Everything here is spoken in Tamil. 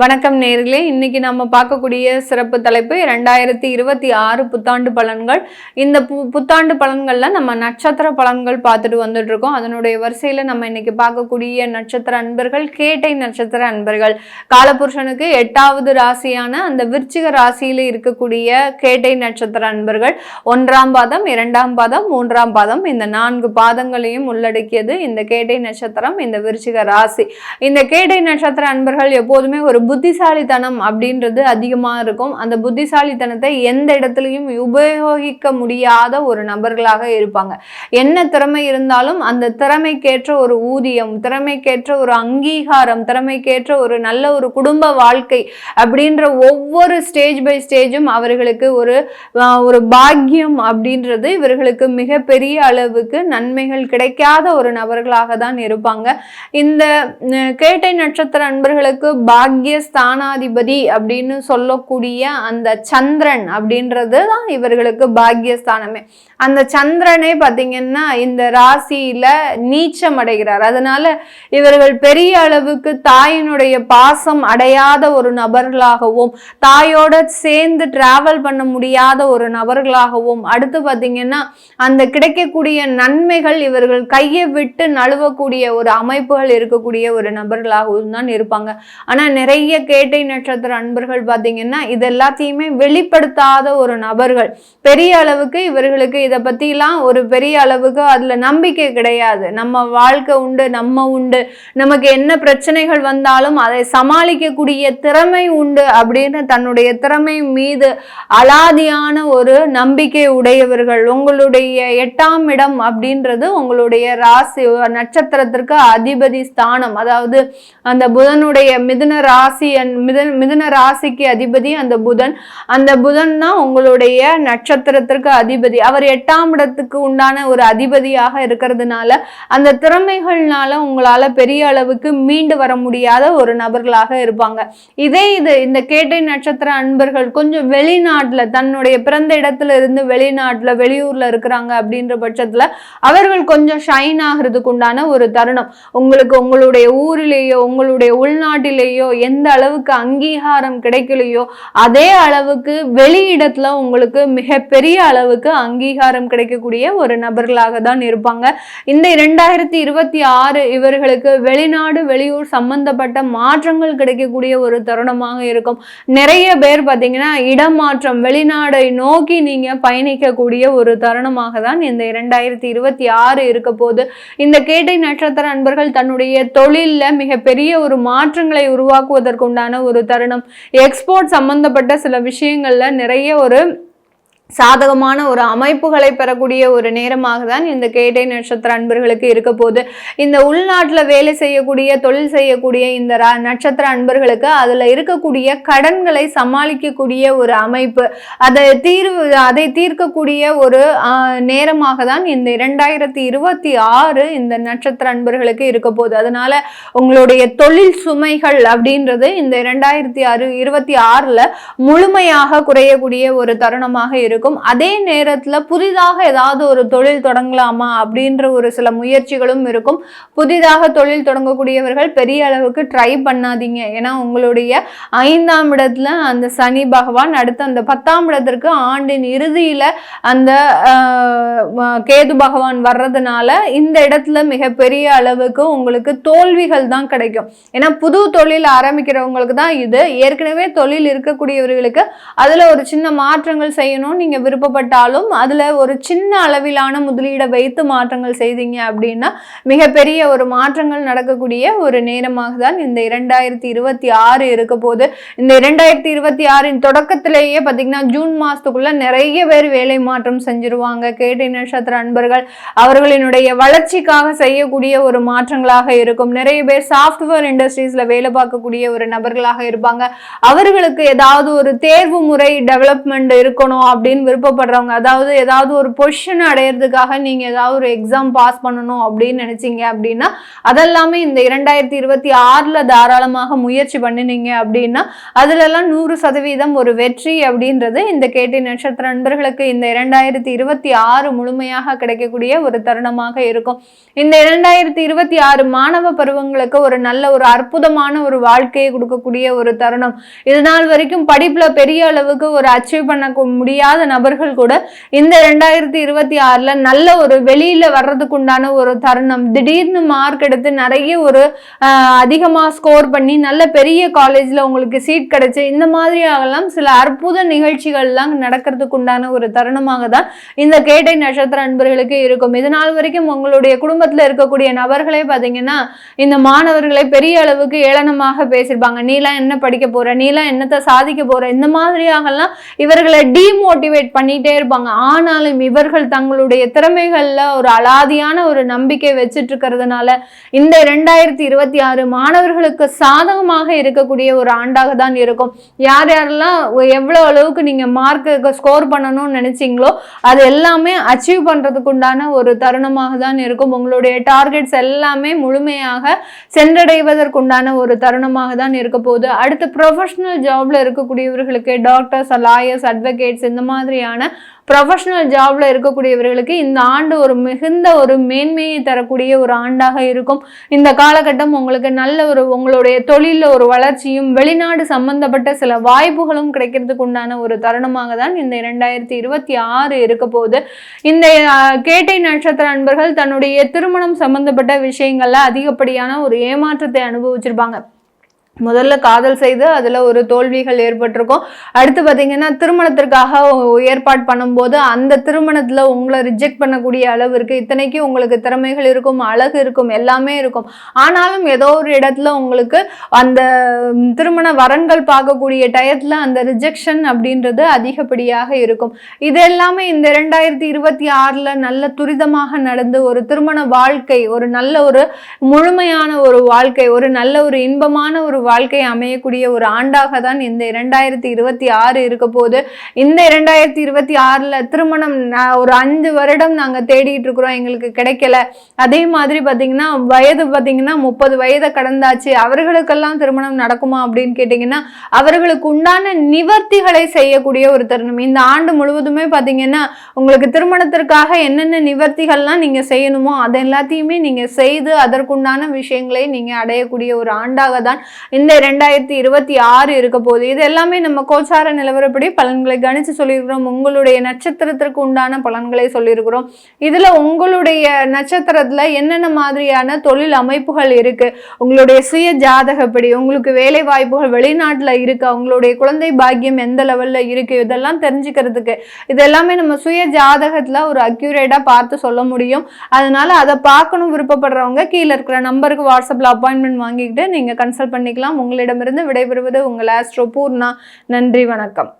வணக்கம் நேர்களே, இன்னைக்கு நம்ம பார்க்கக்கூடிய சிறப்பு தலைப்பு 2026 புத்தாண்டு பலன்கள். இந்த புத்தாண்டு பலன்கள்ல நம்ம நட்சத்திர பலன்கள் பார்த்துட்டு வந்துட்டு இருக்கோம். அதனுடைய வரிசையில நம்ம இன்னைக்கு பார்க்கக்கூடிய நட்சத்திர அன்பர்கள் கேட்டை நட்சத்திர அன்பர்கள். காலபுருஷனுக்கு 8வது ராசியான அந்த விருச்சிக ராசியில இருக்கக்கூடிய கேட்டை நட்சத்திர அன்பர்கள் 1ஆம் பாதம், 2ஆம் பாதம், 3ஆம் பாதம், இந்த 4 பாதங்களையும் உள்ளடக்கியது இந்த கேட்டை நட்சத்திரம், இந்த விருச்சிக ராசி. இந்த கேட்டை நட்சத்திர அன்பர்கள் எப்போதுமே ஒரு புத்திசாலித்தனம் அப்படின்றது அதிகமா இருக்கும். அந்த புத்திசாலித்தனத்தை எந்த இடத்துலையும் உபயோகிக்க முடியாத ஒரு நபர்களாக இருப்பாங்க. என்ன திறமை இருந்தாலும் அந்த திறமைக்கேற்ற ஒரு ஊதியம், திறமைக்கேற்ற ஒரு அங்கீகாரம், திறமைக்கேற்ற ஒரு நல்ல ஒரு குடும்ப வாழ்க்கை அப்படின்ற ஒவ்வொரு ஸ்டேஜ் பை ஸ்டேஜும் அவர்களுக்கு ஒரு பாக்கியம் அப்படின்றது இவர்களுக்கு மிகப்பெரிய அளவுக்கு நன்மைகள் கிடைக்காத ஒரு நபர்களாக தான் இருப்பாங்க. இந்த கேட்டை நட்சத்திர அன்பர்களுக்கு பாக்கிய ஸ்தானாதிபதி அப்படின்னு சொல்லக்கூடிய அந்த சந்திரன் அப்படின்றது தான் இவர்களுக்கு பாக்கியஸ்தானமே. அந்த சந்திரனே பார்த்தீங்கன்னா இந்த ராசியில நீச்சம் அடைகிறார். அதனால இவர்கள் பெரிய அளவுக்கு தாயினுடைய பாசம் அடையாத ஒரு நபர்களாகவும், தாயோட சேர்ந்து டிராவல் பண்ண முடியாத ஒரு நபர்களாகவும், அடுத்து பார்த்தீங்கன்னா அந்த கிடைக்கக்கூடிய நன்மைகள் இவர்கள் கையை விட்டு நழுவக்கூடிய ஒரு அமைப்புகள் இருக்கக்கூடிய ஒரு நபர்களாகவும் தான் இருப்பாங்க. ஆனா நிறைய கேட்டை நட்சத்திர அன்பர்கள் பார்த்தீங்கன்னா இது எல்லாத்தையுமே வெளிப்படுத்தாத ஒரு நபர்கள். பெரிய அளவுக்கு இவர்களுக்கு இதை பத்திலாம் ஒரு பெரிய அளவுக்கு அதுல நம்பிக்கை கிடையாது. நம்ம வாழ்க்கை உண்டு, நம்ம உண்டு, நமக்கு என்ன பிரச்சனைகள் வந்தாலும் அதை சமாளிக்கக்கூடிய திறமை உண்டு அப்படின்னு தன்னுடைய திறமை மீது அலாதியான ஒரு நம்பிக்கை உடையவர்கள். உங்களுடைய 8ஆம் இடம் அப்படின்றது உங்களுடைய ராசி நட்சத்திரத்திற்கு அதிபதி ஸ்தானம். அதாவது அந்த புதனுடைய மிதுன ராசிக்கு அதிபதி அந்த புதன். அந்த புதன் தான் உங்களுடைய நட்சத்திரத்திற்கு அதிபதி. அவர் 8ஆம் இடத்துக்கு உண்டான ஒரு அதிபதியாக இருக்கிறதுனால அந்த திறமைகள்னால உங்களால பெரிய அளவுக்கு மீண்டு வர முடியாத ஒரு நபர்களாக இருப்பாங்க. இந்த கேட்டை நட்சத்திர அன்பர்கள் கொஞ்சம் வெளிநாட்டுல, தன்னுடைய பிறந்த இடத்துல இருந்து வெளிநாட்டுல வெளியூர்ல இருக்கிறாங்க அப்படின்ற பட்சத்துல அவர்கள் கொஞ்சம் ஷைன் ஆகிறதுக்கு உண்டான ஒரு தருணம். உங்களுக்கு உங்களுடைய ஊரிலேயோ உங்களுடைய உள்நாட்டிலேயோ எந்த அளவுக்கு அங்கீகாரம் கிடைக்கலையோ அதே அளவுக்கு வெளியிடத்துல உங்களுக்கு மிகப்பெரிய அளவுக்கு அங்கீகாரம் கிடைக்கக்கூடிய ஒரு நபர்களாக தான் இருப்பாங்க. இந்த 2026 இவர்களுக்கு வெளிநாடு வெளியூர் சம்பந்தப்பட்ட மாற்றங்கள் கிடைக்கக்கூடிய ஒரு தருணமாக இருக்கும். நிறைய பேர் பார்த்தீங்கன்னா இடமாற்றம், வெளிநாடை நோக்கி நீங்க பயணிக்கக்கூடிய ஒரு தருணமாக தான் இந்த 2026 இருக்க போது. இந்த கேட்டை நட்சத்திர அன்பர்கள் தன்னுடைய தொழில்ல மிகப்பெரிய ஒரு மாற்றங்களை உருவாக்குவதற்குண்டான ஒரு தருணம். எக்ஸ்போர்ட் சம்பந்தப்பட்ட சில விஷயங்கள்ல நிறைய ஒரு சாதகமான ஒரு அமைப்புகளை பெறக்கூடிய ஒரு நேரமாக தான் இந்த கேட்டை நட்சத்திர அன்பர்களுக்கு இருக்க போது. இந்த உள்நாட்டுல வேலை செய்யக்கூடிய, தொழில் செய்யக்கூடிய இந்த நட்சத்திர அன்பர்களுக்கு அதுல இருக்கக்கூடிய கடன்களை சமாளிக்கக்கூடிய ஒரு அமைப்பு, அதை தீர்க்கக்கூடிய ஒரு நேரமாக தான் இந்த 2026 இந்த நட்சத்திர அன்பர்களுக்கு இருக்க போகுது. அதனால உங்களுடைய தொழில் சுமைகள் அப்படின்றது இந்த 2026 முழுமையாக குறையக்கூடிய ஒரு தருணமாக இருக்கும். அதே நேரத்துல புதிதாக ஏதாவது ஒரு தொழில் தொடங்கலாமா அப்படின்ற ஒரு சில முயற்சிகளும் இருக்கும். புதிதாக தொழில் தொடங்கக்கூடியவர்கள் பெரிய அளவுக்கு ட்ரை பண்ணாதீங்க. ஏன்னா உங்களுடைய 5ஆம் இடத்துல அந்த சனி பகவான், அடுத்து அந்த 10ஆம் இடத்திற்கு ஆண்டின் இறுதியில அந்த கேது பகவான் வர்றதுனால இந்த இடத்துல மிகப்பெரிய அளவுக்கு உங்களுக்கு தோல்விகள் தான் கிடைக்கும். ஏன்னா புது தொழில் ஆரம்பிக்கிறவங்களுக்கு தான் இது. ஏற்கனவே தொழில் இருக்கக்கூடியவர்களுக்கு அதுல ஒரு சின்ன மாற்றங்கள் செய்யணும் நீங்க விருப்பப்பட்டாலும் அதுல ஒரு சின்ன அளவிலான முதலீடை வைத்து மாற்றங்கள் செய்தீங்க அப்படின்னா மிகப்பெரிய ஒரு மாற்றங்கள் நடக்கக்கூடிய ஒரு நேரமாக தான் இந்த 2026 இருக்க போது. இந்த 2026 தொடக்கத்திலேயே பார்த்தீங்கன்னா ஜூன் மாசத்துக்குள்ள நிறைய பேர் வேலை மாற்றம் செஞ்சிருவாங்க. கேட்டை நட்சத்திர அன்பர்கள் அவர்களினுடைய வளர்ச்சிக்காக செய்யக்கூடிய ஒரு மாற்றங்களாக இருக்கும். நிறைய பேர் சாஃப்ட்வேர் இண்டஸ்ட்ரீஸ்ல வேலை பார்க்கக்கூடிய ஒரு நபர்களாக இருப்பாங்க. அவர்களுக்கு ஏதாவது ஒரு தேர்வு முறை டெவலப்மெண்ட் இருக்கணும் அப்படின்னு அப்படின்னு விருப்பப்படுறவங்க, அதாவது ஏதாவது ஒரு பொசிஷன் அடையிறதுக்காக நீங்க ஏதாவது ஒரு எக்ஸாம் பாஸ் பண்ணணும் அப்படின்னு நினைச்சீங்க அப்படின்னா அதெல்லாமே இந்த 2026ல தாராளமாக முயற்சி பண்ணினீங்க அப்படின்னா அதுலெல்லாம் 100% ஒரு வெற்றி அப்படின்றது இந்த கேட்டை நட்சத்திர நண்பர்களுக்கு இந்த 2026 முழுமையாக கிடைக்கக்கூடிய ஒரு தருணமாக இருக்கும். இந்த 2026 மாணவ பருவங்களுக்கு ஒரு நல்ல ஒரு அற்புதமான ஒரு வாழ்க்கையை கொடுக்கக்கூடிய ஒரு தருணம். இது நாள் வரைக்கும் படிப்புல பெரிய அளவுக்கு ஒரு அச்சீவ் பண்ண முடியாத நபர்கள் கூட இந்த 2026ல நல்ல ஒரு வெளியில வர்றதுக்கு உண்டான ஒரு தருணம். திடீர்னு மார்க் எடுத்து நிறைய ஒரு அதிகமா ஸ்கோர் பண்ணி நல்ல பெரிய காலேஜ்ல உங்களுக்கு சீட் கிடைச்சு இந்த மாதிரி ஆகலாம் சில அற்புத நிகழ்ச்சிகள்லாம் நடக்கிறதுக்கு உண்டான ஒரு தருணமாக தான் இந்த கேட்டை நட்சத்திர அன்பர்களுக்கு இருக்கும். இது நாள் வரைக்கும் உங்களுடைய குடும்பத்துல இருக்கக்கூடிய நபர்களே பாத்தீங்கன்னா இந்த மாணவர்களை பெரிய அளவுக்கு ஏளனமாக பேசியிருப்பாங்க. நீலாம் என்ன படிக்க போற, நீலாம் என்னத்தை சாதிக்க போற, இந்த மாதிரியாகலாம் இவர்களை டிமோட்டிவேட் பண்ணிட்டே இருப்பாங்க. ஆனாலும் இவர்கள் தங்களுடைய திறமைகள்ல ஒரு அலாதியான ஒரு நம்பிக்கை வச்சுட்டு இருக்கிறதுனால இந்த 2026 மாணவர்களுக்கு சாதகமாக இருக்கக்கூடிய ஒரு ஆண்டாக தான் இருக்கும். யார் யாரெல்லாம் எவ்வளவு அளவுக்கு நீங்க மார்க்கு ஸ்கோர் பண்ணணும்னு நினைச்சீங்களோ அது எல்லாமே அச்சீவ் பண்றதுக்கு உண்டான ஒரு தருணமாக தான் இருக்கும். உங்களுடைய டார்கெட்ஸ் எல்லாமே முழுமையாக சென்றடைவதற்குண்டான ஒரு தருணமாக தான் இருக்க போகுது. அடுத்து ப்ரொஃபஷனல் ஜாப்ல இருக்கக்கூடியவர்களுக்கு டாக்டர்ஸ், லாயர்ஸ், அட்வொகேட்ஸ் இந்த மாதிரியான ப்ரொஃபஷனல் ஜாப்ல இருக்கக்கூடியவர்களுக்கு இந்த ஆண்டு ஒரு மிகுந்த ஒரு மேன்மையை தரக்கூடிய ஒரு ஆண்டாக இருக்கும். இந்த காலகட்டம் உங்களுக்கு நல்ல ஒரு உங்களுடைய தொழில ஒரு வளர்ச்சியும் வெளிநாடு சம்பந்தப்பட்ட சில வாய்ப்புகளும் கிடைக்கிறதுக்கு உண்டான ஒரு தருணமாக தான் இந்த 2026 இருக்க போகுது. இந்த கேட்டை நட்சத்திர அன்பர்கள் தன்னுடைய திருமணம் சம்பந்தப்பட்ட விஷயங்கள்ல அதிகப்படியான ஒரு ஏமாற்றத்தை அனுபவிச்சிருப்பாங்க. முதல்ல காதல் செய்து அதுல ஒரு தோல்விகள் ஏற்பட்டிருக்கும். அடுத்து பாத்தீங்கன்னா திருமணத்திற்காக ஏற்பாடு பண்ணும்போது அந்த திருமணத்துல உங்களை ரிஜெக்ட் பண்ணக்கூடிய அளவு இருக்கு. இத்தனைக்கு உங்களுக்கு திறமைகள் இருக்கும், அழகு இருக்கும், எல்லாமே இருக்கும். ஆனாலும் ஏதோ ஒரு இடத்துல உங்களுக்கு அந்த திருமண வரன்கள் பார்க்கக்கூடிய டயத்துல அந்த ரிஜெக்ஷன் அப்படின்றது அதிகப்படியாக இருக்கும். இது எல்லாமே இந்த 2026ல நல்ல துரிதமாக நடந்து ஒரு திருமண வாழ்க்கை, ஒரு நல்ல ஒரு முழுமையான ஒரு வாழ்க்கை, ஒரு நல்ல ஒரு இன்பமான ஒரு வாழ்க்கை அமையக்கூடிய ஒரு ஆண்டாக தான் இந்த 2026 இருக்க போது. இந்த 2026ல திருமணம் ஒரு 5 வருடம் நாங்க தேடிட்டு இருக்கிறோம், எங்களுக்கு கிடைக்கல. அதே மாதிரி பாத்தீங்கன்னா வயது பாத்தீங்கன்னா 30 வயதை கடந்தாச்சு, அவர்களுக்கெல்லாம் திருமணம் நடக்குமா அப்படின்னு கேட்டீங்கன்னா அவர்களுக்கு உண்டான நிவர்த்திகளை செய்யக்கூடிய ஒரு தருணம். இந்த ஆண்டு முழுவதுமே பாத்தீங்கன்னா உங்களுக்கு திருமணத்திற்காக என்னென்ன நிவர்த்திகள்லாம் நீங்க செய்யணுமோ அது எல்லாத்தையுமே நீங்க செய்து அதற்குண்டான விஷயங்களை நீங்க அடையக்கூடிய ஒரு ஆண்டாக தான் இந்த 2026 இருக்க போகுது. இது எல்லாமே நம்ம கோச்சார நிலவரப்படி பலன்களை கணிச்சு சொல்லியிருக்கிறோம். உங்களுடைய நட்சத்திரத்திற்கு உண்டான பலன்களை சொல்லியிருக்கிறோம். இதுல உங்களுடைய நட்சத்திரத்துல என்னென்ன மாதிரியான தொழில் அமைப்புகள் இருக்கு, உங்களுடைய சுய ஜாதகப்படி உங்களுக்கு வேலை வாய்ப்புகள் வெளிநாட்டுல இருக்கு, உங்களுடைய குழந்தை பாக்கியம் எந்த லெவல்ல இருக்கு, இதெல்லாம் தெரிஞ்சுக்கிறதுக்கு இது எல்லாமே நம்ம சுய ஜாதகத்துல ஒரு அக்யூரேட்டா பார்த்து சொல்ல முடியும். அதனால அதை பார்க்கணும் விருப்பப்படுறவங்க கீழே இருக்கிற நம்பருக்கு வாட்ஸ்அப்ல அப்பாயின்மெண்ட் வாங்கிக்கிட்டு நீங்க கன்சல்ட் பண்ணிக்கலாம். உங்களிடமிருந்து விடைபெறுவது உங்கள் ஆஸ்ட்ரோ பூர்ணா. நன்றி, வணக்கம்.